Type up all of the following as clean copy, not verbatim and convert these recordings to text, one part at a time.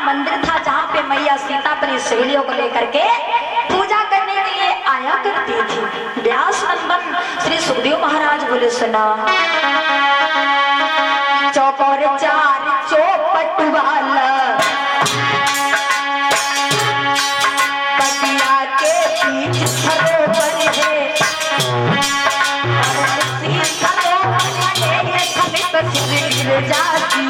मंदिर था जहाँ पे मैया सीता अपनी सहेलियों को लेकर के पूजा करने के लिए आया करती थी। व्यास नंदन श्री सुखदेव महाराज बोले सुना, चौकोर चार चौपट वाला बगिया के बीच सरोवर है, सरोवर है समित सिर जाती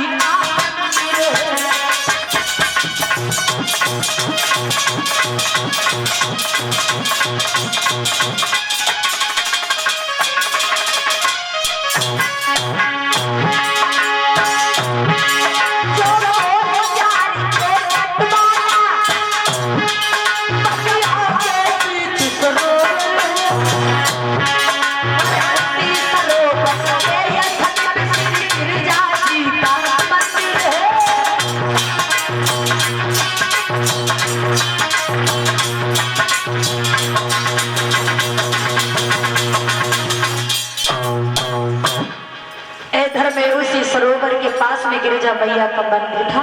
गिरिजा मैया का मंदिर था,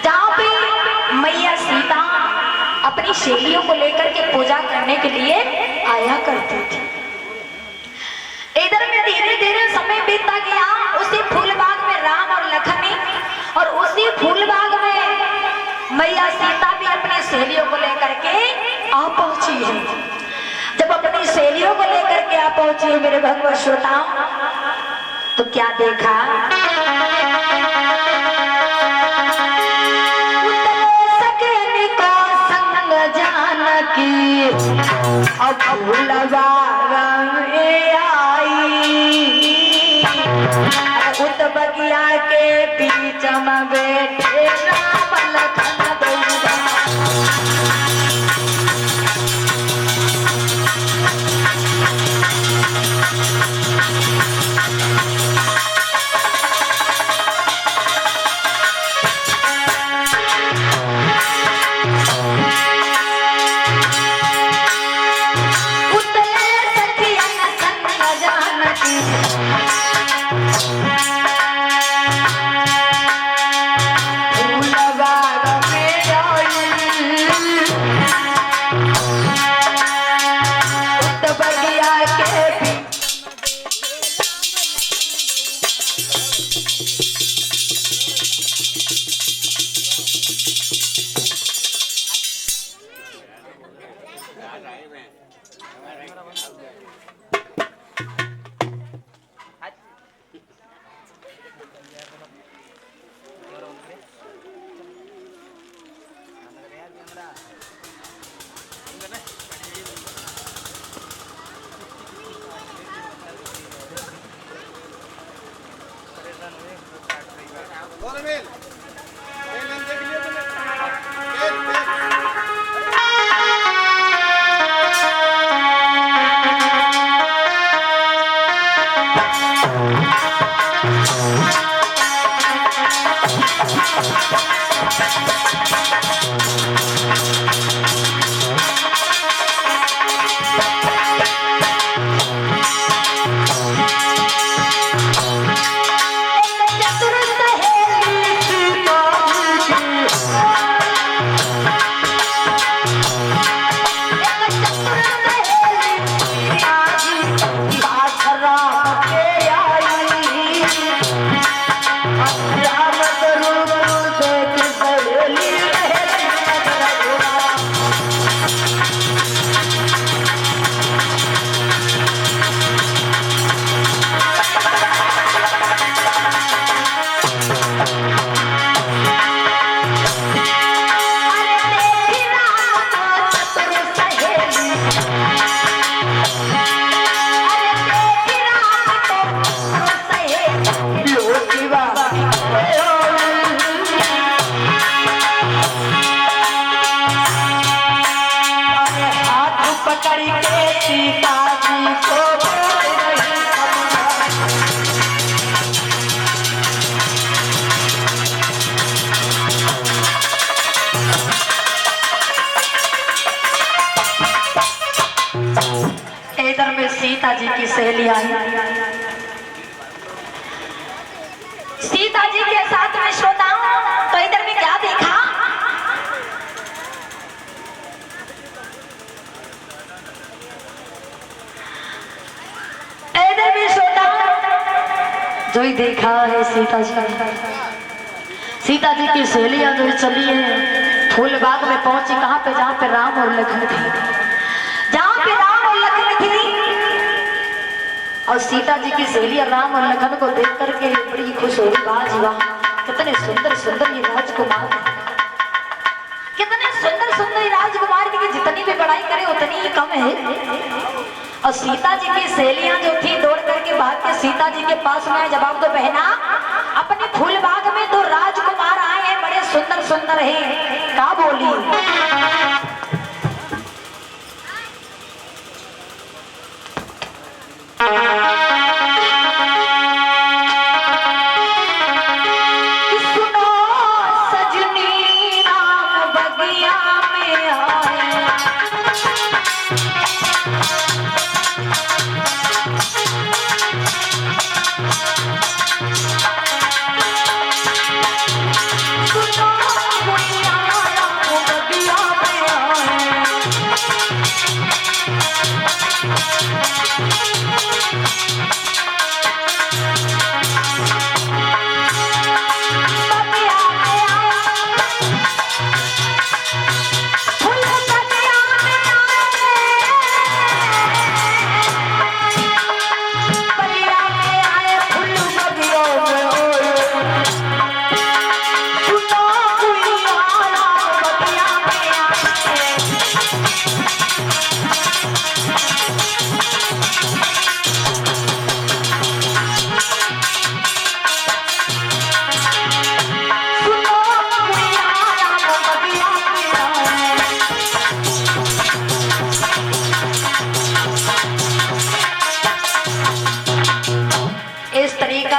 जहाँ पे मैया सीता अपनी सहेलियों को लेकर के पूजा करने के लिए आया करती थी। इधर में धीरे धीरे समय बीतता गया। उसी फूलबाग में राम और लखन और उसी फूलबाग में मैया सीता भी अपनी सहेलियों को लेकर के आ पहुंची है। जब अपनी सहेलियों को लेकर के आ पहुंची है मेरे भगवत श्रोताओं, तो क्या देखा, अब फूलबाग में आई, उत बगिया के बीच में बैठे राम लखन बउआ। सीता जी की सहेली आई। सीता जी के साथ में श्रोताओं तो इधर में क्या देखा, जो ही देखा है सीता जी, सीता जी की सहेलियां जो चली है फूल बाग में पहुंची। कहाँ पे? जहाँ पे राम और लखन थे, जहाँ पे राम और लखन थी। और सीता जी की सहेलियां राम और लखन को देख करके बड़ी खुश हो गई। वाह जी वाह, कितने सुंदर सुंदर ये राजकुमार, कितने सुंदर सुंदर राजकुमार की जितनी भी बड़ाई करे उतनी ही कम है। और सीता जी की सहेलियां जो थी दौड़ करके भाग के सीता जी के पास में जवाब दो बहना, अपने फूल बाग में दो राजकुमार आए हैं, बड़े सुंदर सुंदर हैं। क्या बोली?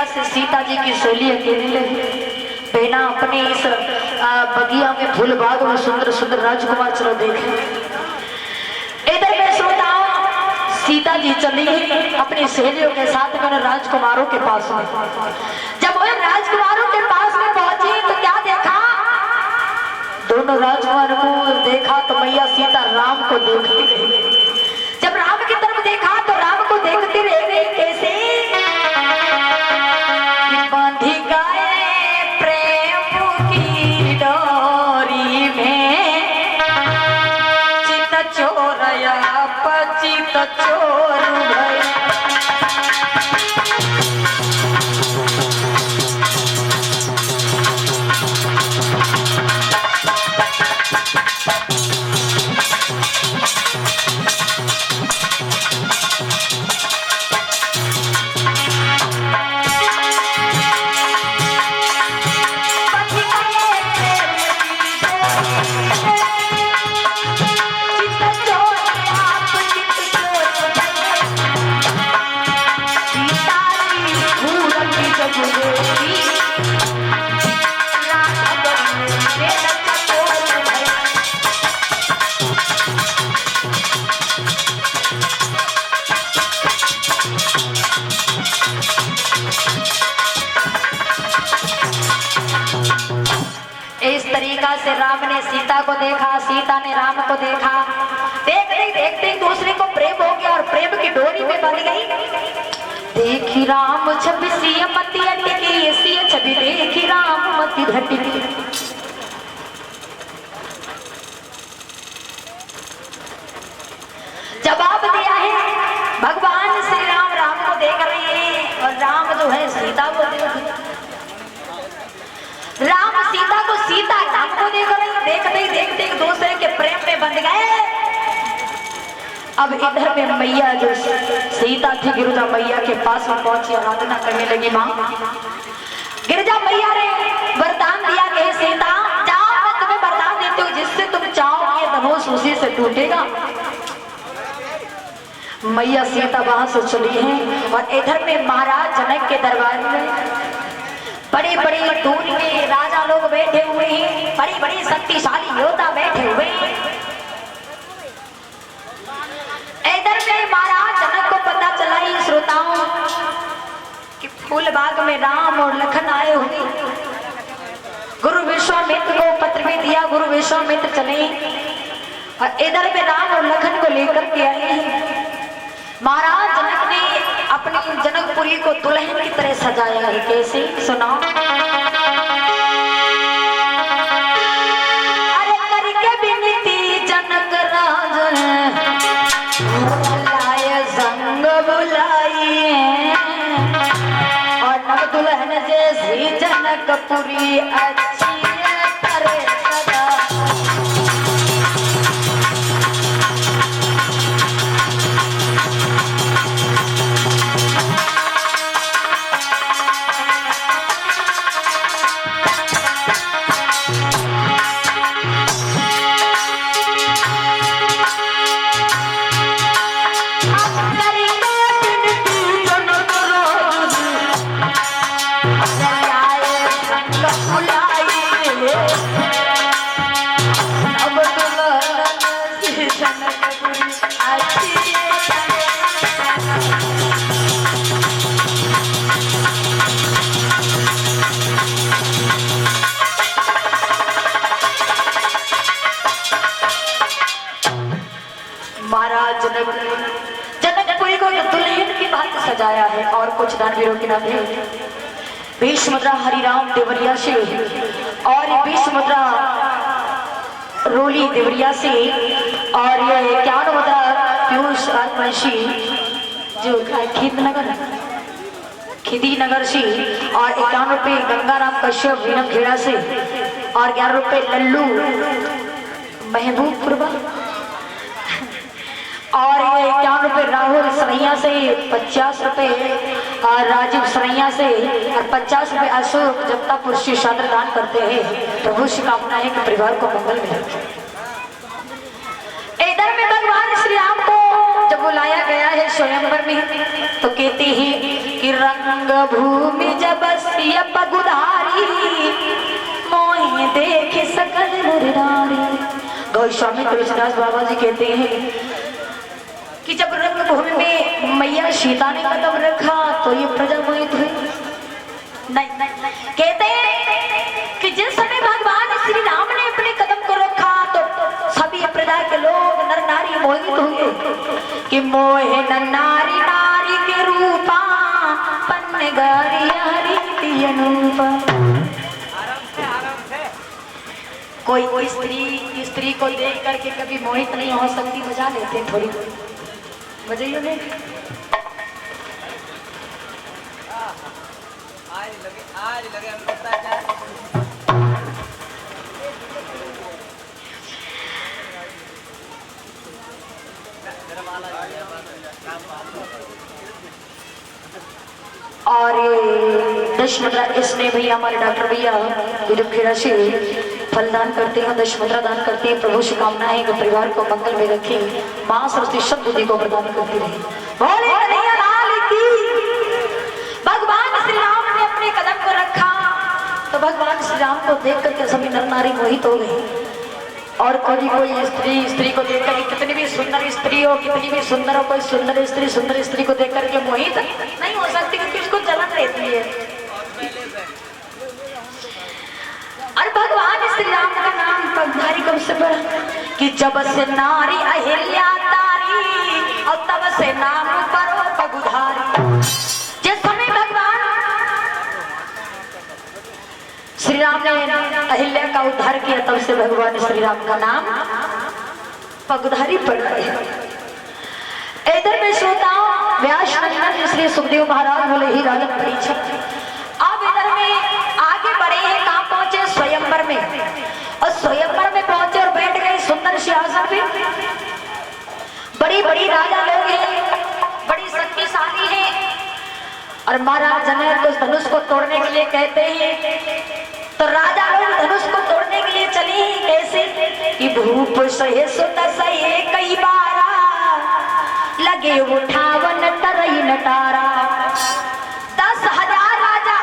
से सीता जी की सहेली अकेली लगी। बेना अपने इस बगिया में फूल बाग में सुंदर सुंदर राजकुमार चलो देखे। इधर में श्रोताओं सीता जी चली अपनी सहेलियों के साथ में राजकुमारों के पास में। जब वो राजकुमारों के पास में पहुंची तो क्या देखा? दोनों राजकुमारों को देखा तो मैया सीता राम को देखती रही। जब राम की तरफ देखा तो राम को देखती रह गई। कैसे? बांधी गए प्रेम की डोरी में, चित चोरया पचित चोर भई। इस तरीका से राम ने सीता को देखा, सीता ने राम को देखा। देखते देखते दूसरे को प्रेम हो गया और प्रेम की डोरी में बंध गई। देखी राम छवि सिया मति अटकी, सिया छवि देखी राम मति भटकी। जवाब दिया है भगवान श्री राम, राम को देख रहे हैं और राम जो है सीता को देख रहे हैं। राम सीता को, सीता राम को देख रही। देखते ही देखते एक दूसरे के प्रेम में बंध गए। अब इधर में मैया जो सीता थी गिरिजा मैया के पास में पहुंची, आराधना करने लगी। माँ गिरिजा मैया ने वरदान दिया कि सीता जाओ, मैं तुम्हें वरदान देती हूँ, जिससे तुम चाहो ये धनुष उसी से टूटेगा। मैया सीता वहां से चली है और इधर में महाराज जनक के दरबार में बड़े बड़े दूर के राजा लोग बैठे हुए हैं, बड़ी बड़ी शक्तिशाली योद्धा बैठे हुए हैं। इधर में महाराज जनक को पता चला ही श्रोताओं कि फूल बाग में राम और लखन आए हुए। गुरु विश्वामित्र को पत्र भी दिया, गुरु विश्वामित्र चले और इधर में राम और लखन को लेकर के आए हैं। महाराज जनक ने अपनी जनकपुरी को दुल्हन की तरह सजाया है। कैसे सुना? अरे करके बिनती जनक राज बुलाए संग बुलाइए और नव दुल्हन जैसी जनकपुरी अच्छी करे सदा। महाराज जनकपुरी को दुल्हन की बात सजाया है और कुछ दानवीरों के नाम है। भीष्मद्रा हरिराम देवरिया से और भीष्मद्रा रोली देवरिया से और ये क्या होता पीयूष राजवंशी जो खिदी नगर से और 51 रुपये गंगाराम कश्यप वीनम खेड़ा से और 11 रुपये लल्लू महबूबपुर और ये 51 रुपये राहुल सरैया से 50 रुपये और राजीव सरैया से और 50 रुपये अशोक जगतापुर से शादर दान करते हैं। प्रभु से कामना है कि परिवार को मंगल मिले। इधर में भगवान श्री राम को जब बुलाया गया है स्वयंवर में तो कहते हैं कि रंग भूमि जब पगुधारी मोहि देख सकल नर नारी। गौस्वामी तुलसीदास बाबा जी कहते हैं कि जब रंग भूमि में मैया सीता ने कदम रखा तो ये प्रजा मोहित हुई। नहीं कहते हैं कि जिस समय भगवान श्री राम ने अपने कदम को रखा तो सभी प्रजा के लोग नर नारी मोहित हुए कि मोहे नारी नारी के रूपा पन्ने गारी हरी अनूपा। कोई स्त्री को देख करके कभी मोहित नहीं हो सकती। मजा लेते थोड़ी बजाइए नहीं। आज लगे और दश मुद्रा इसने भैया हमारे डॉक्टर भैया खेड़ा से फलदान करते हैं, 10 मुद्रा दान करते हैं। प्रभु से कामना है कि परिवार को मंगल में रखे, मां सरस्वती सब बुद्धि को प्रदान करती रहे। भगवान श्री राम ने अपने कदम को रखा तो भगवान श्री राम को देख करके सभी नर नारी मोहित हो गए। और कोई स्त्री को देख करके, कितनी भी सुंदर स्त्री हो, कितनी भी सुंदर हो, कोई सुंदर स्त्री को देख करके मोहित नहीं हो सकती क्योंकि उसको जलन रहती है। और भगवान श्री राम का नाम पगधारी कब से पड़ा कि जब से नारी अहिल्या तारी और तब से नाम पर पगधारी। जिस समय भगवान श्री राम ने अहिल्या का उद्धार किया तब से भगवान श्री राम का नाम पगधारी पड़ गया है। इधर में श्रोताओं व्यास नंदन श्री सुखदेव महाराज बोले ही राजन परीक्षक। अब इधर में आगे बढ़े हैं, कहाँ पहुंचे? स्वयंवर में। और स्वयंवर में पहुंचे और बैठ गए सुंदर सिंहासन पे। बड़ी बड़ी राजा लोग हैं, बड़ी शक्तिशाली हैं और महाराज जनक उस धनुष को तोड़ने के लिए कहते हैं तो राजा लोग धनुष को तोड़ने के लिए चले ही कैसे कि भूप सहे सुत सहे कई बारा लगे उठावन तरई नटारा। 10,000 राजा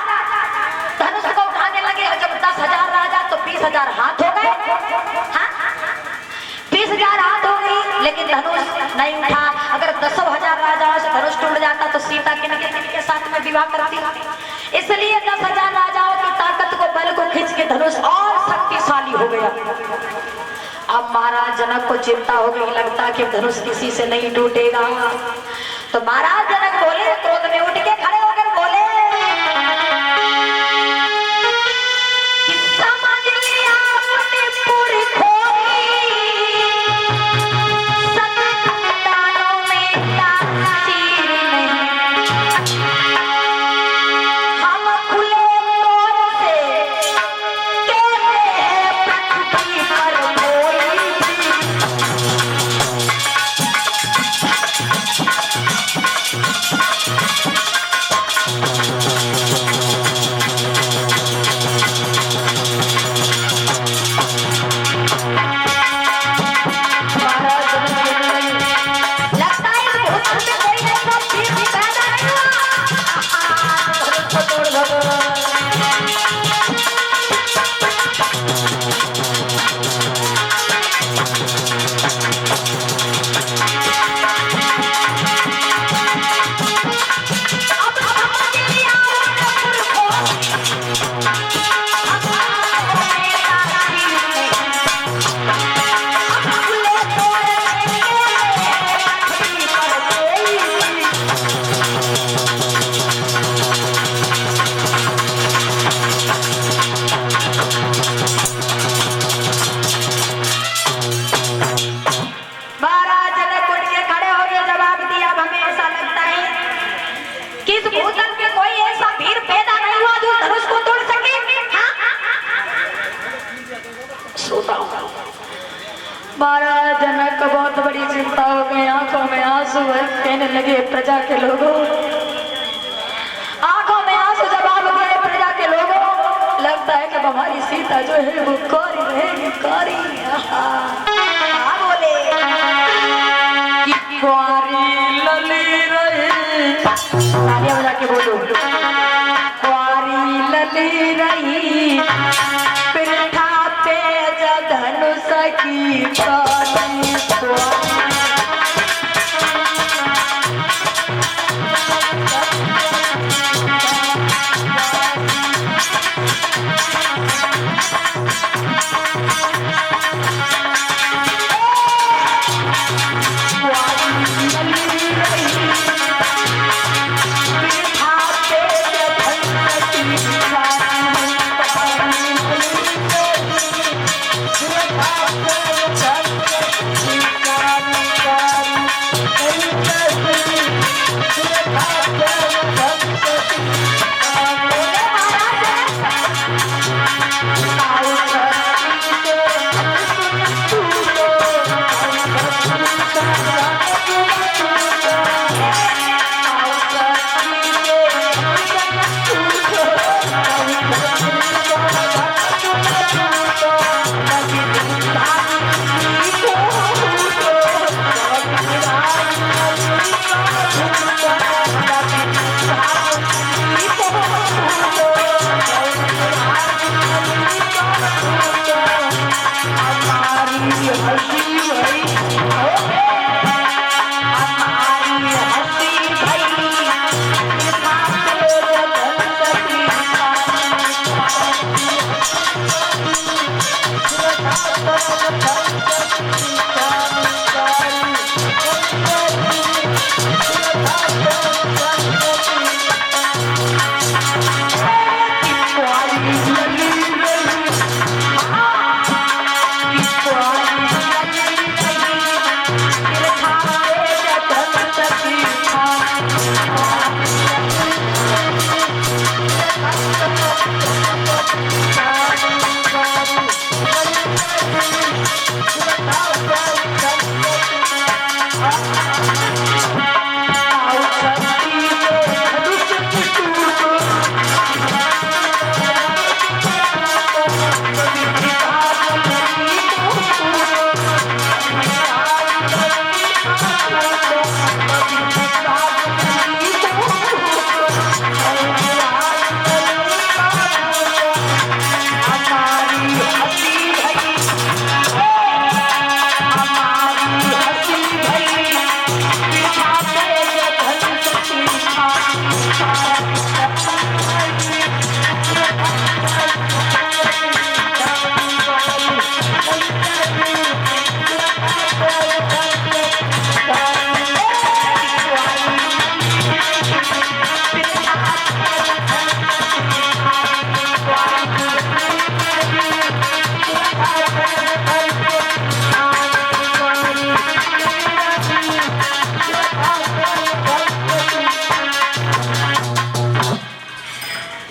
धनुष को उठाने लगे और जब 10,000 राजा तो 20,000 हाथ हो गए। हाँ 20,000 हाथ हो गई लेकिन धनुष नहीं उठा। अगर 10,000 राजाओं से धनुष टूट जाता तो सीता के साथ में विवाह करती। इसलिए 10,000 राजाओं की ताकत को बल को खींच के धनुष और शक्तिशाली हो गया। अब महाराज जनक को चिंता हो गई, लगता कि धनुष किसी से नहीं टूटेगा। तो महाराज जनक बोले क्रोध महाराज जनक को बहुत बड़ी चिंता हो गई, आंखों में आंसू है, कहने लगे प्रजा के लोगों, आंखों में आंसू जवाब दिए प्रजा के लोगों, लगता है कि हमारी सीता जो है वो कौरी रहेगी, कौरी। बोले कि कुंवारी लली रही, तालियां बजा के बोलो, कुंवारी लली रही, पिरठा पे धनुष की काली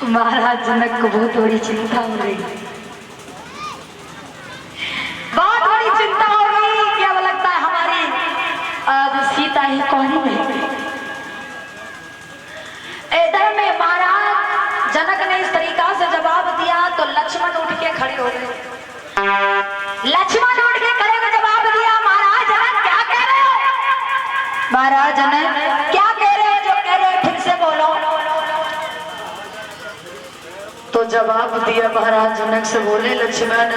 महाराज जनक को बहुत बड़ी चिंता हो रही, बहुत बड़ी चिंता हो गई। क्या लगता है हमारी सीता ही कौन में। इधर में महाराज जनक ने इस तरीका से जवाब दिया तो लक्ष्मण उठ के खड़े हो गए। लक्ष्मण उठ के खड़े होकर जवाब दिया, महाराज जनक क्या कह रहे हो? महाराज जनक क्या कह रहे हो? जो कह रहे हो फिर से बोलो। तो जवाब दिया महाराज जनक से बोले, लक्ष्मण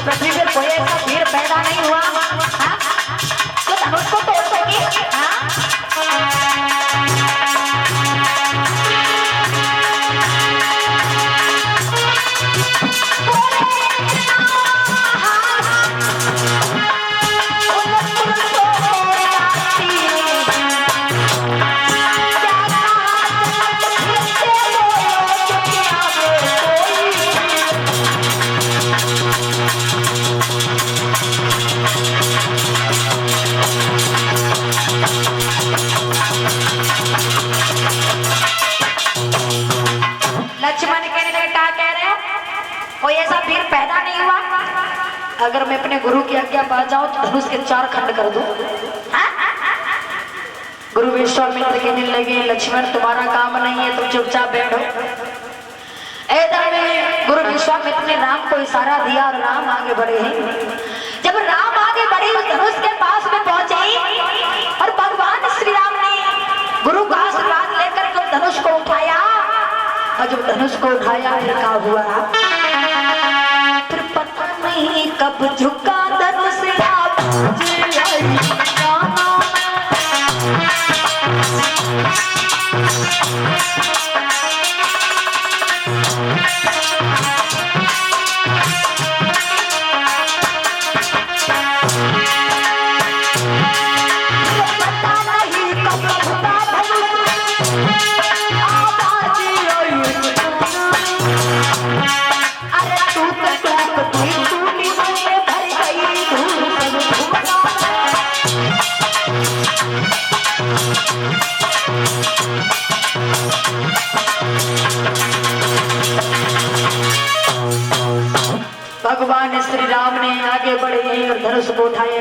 पृथ्वी पर कोई ऐसा वीर पैदा नहीं हुआ। पैदा नहीं हुआ? अगर मैं अपने गुरु की आज्ञा पा जाऊं तो धनुष के 4 खंड कर दूं। गुरु विश्वामित्र कहने लगे लक्ष्मण तुम्हारा काम नहीं है, तुम चुपचाप बैठो। इधर में गुरु विश्वामित्र ने राम को इशारा दिया और राम आगे बढ़े हैं। जब राम आगे बढ़े उस धनुष के पास में पहुंचे और भगवान श्री राम ने गुरु का आशीर्वाद लेकर के धनुष को उठाया और जब धनुष को उठाया फिर क्या हुआ? फिर पता नहीं कब झुका धनुष भगवान श्री राम ने आगे बढ़े और धनुष को उठाए।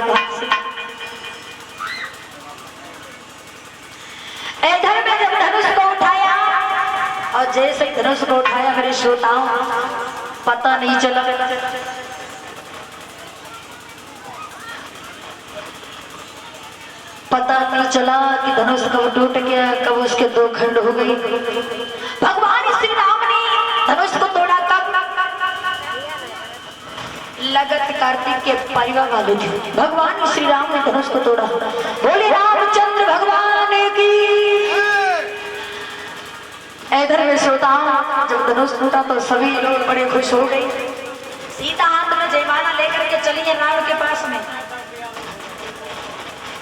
इधर में जब धनुष को उठाया और जैसे धनुष को उठाया मेरे श्रोताओं पता नहीं चला कि धनुष कब टूट गया, कब उसके 2 खंड हो गई। भगवान श्री राम ने धनुष को तोड़ा कब? लगत कार्तिक के परिवार वाले थे। भगवान श्री राम ने धनुष को तोड़ा। बोले रामचंद्र भगवान की। इधर में श्रोताओं जब धनुष टूटा तो सभी लोग बड़े खुश हो गए। सीता हाथ में जयमाला लेकर के चली है राम के पास में।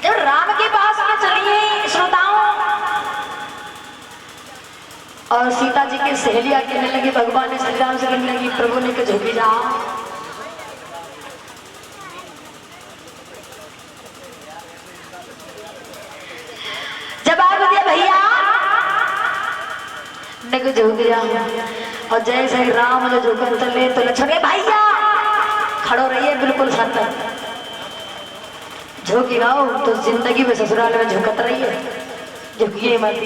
जब राम के पास में चलिए श्रोताओं और सीता जी की सहेलियां कहने लगी, भगवान श्री राम से कहने लगी प्रभु ने के झुकी जाओ। जवाब दिया भैया ने को झुक जाओ। और जैसे राम जो झुकन चले तो लक्ष्मण भैया खड़ो रहिए बिल्कुल शांत। झुकी गाओ तो जिंदगी में ससुराल में झुकत रही है, झुकिए मत।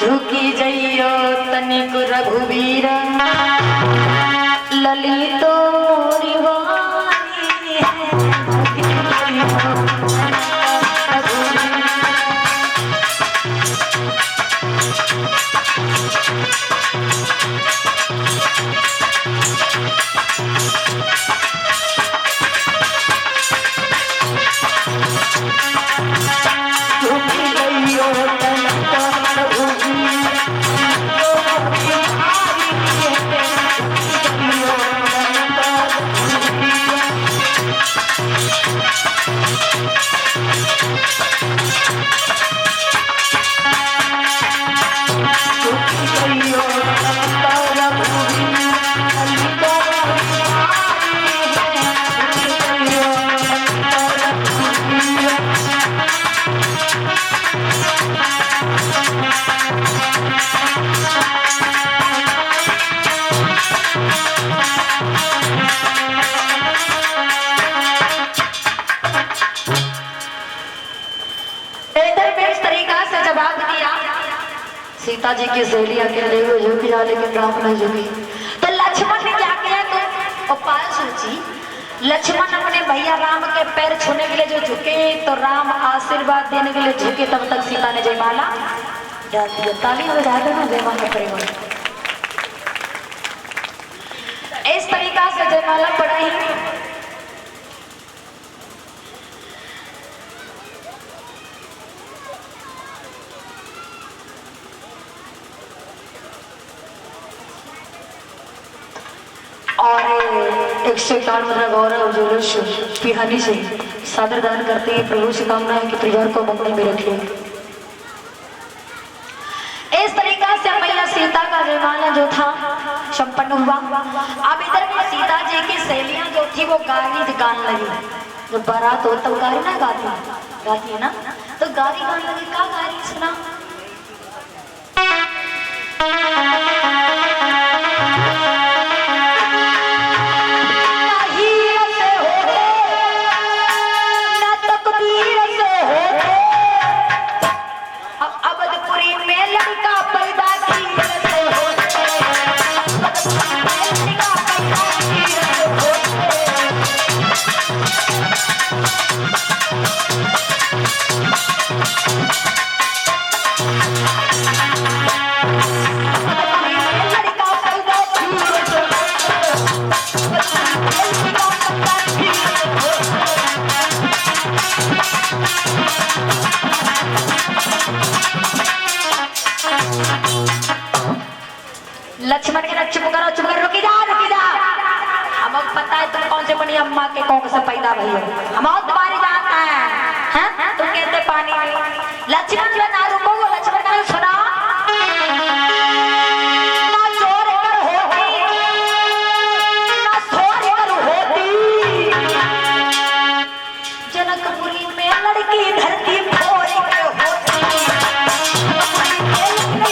झुकी जइयो तनिक रघुवीर ललितो रिवारी सीता जी की सहेलियां कह रही हो झुक जा, लेकिन राम नहीं झुकी। तो लक्ष्मण ने क्या किया? तो उपाय सोची। लक्ष्मण अपने भैया राम के पैर छूने के लिए जो झुके तो राम आशीर्वाद देने के लिए झुके, तब तक सीता ने जयमाला डाल दिया। ताली बजा देना जयमाला करेगा। इस तरीका से जयमाला पढ़ाई। और 151 गौरव जुलूस पिहानी से सादर दान करते हैं। प्रभु से कामना है कि परिवार को मंगल में रखिए। इस तरीका से मैया सीता का जयमाला जो था संपन्न हुआ। अब इधर में सीता जी की सहेलियां जो थी वो गाने गाने लगी। जब बारात हो तब गारी ना गाती है ना, तो गारी गाने लगी। का गारी सुना? लक्ष्मण के चुप करो, रुकी जा। हमको पता है तुम कौन से बनी अम्मा के कौन से पैदा भई हो, हम और तुम्हारी जानता है, हैं? तुम कहते पानी में लक्ष्मण जो ना रुको, लक्ष्मण का सुना ना चोर कर होती ना सोर कर होती, जनकपुरी में लड़की धरती फोड़ कर होती,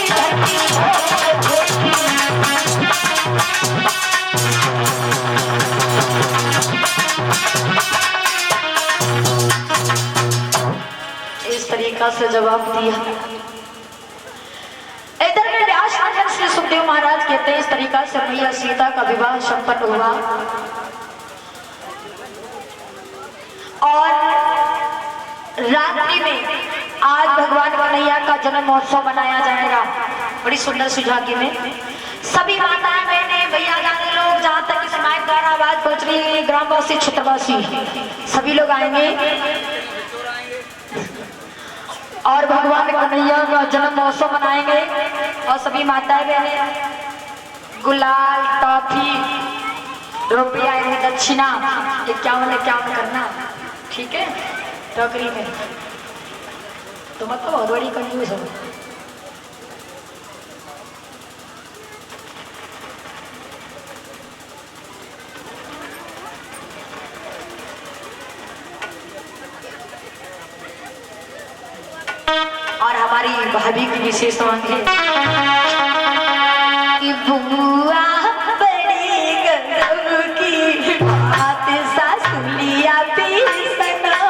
धरती फोड़ होती। इस तरीका से जवाब दिया। इधर में व्यास मंडल श्री सुखदेव महाराज कहते हैं इस तरीका से मैया सीता का विवाह संपन्न हुआ और रात्रि में आज भगवान कन्हैया का जन्म महोत्सव मनाया जाएगा बड़ी सुंदर सी झांकी में। सभी माताएं बहने भैया जाने लोग, जहाँ तक इस माइक द्वारा आवाज पहुंच रही है, ग्रामवासी क्षेत्रवासी सभी लोग आएंगे और भगवान कन्हैया का जन्म महोत्सव मनाएंगे। और सभी माताएं बहने गुलाल, टॉफी, रुपया, दक्षिणा 51 करना, ठीक है? टोकरी में तो मतलब बहुत बड़ी कंजूस है। और हमारी भाभी की विशेष मांग है कि बुआ बड़ी गजब की बात सासुलिया पीसना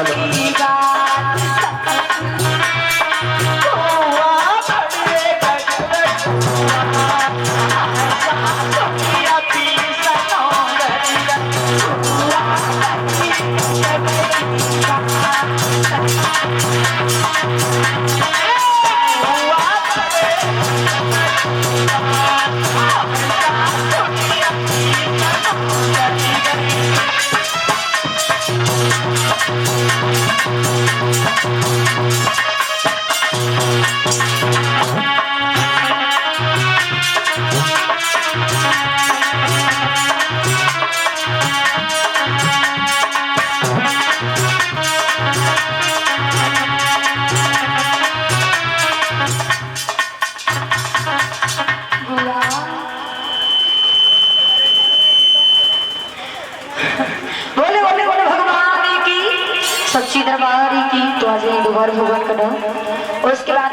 धरी दरबारी की तो आज दोबारा भगवान का नाम। और उसके बाद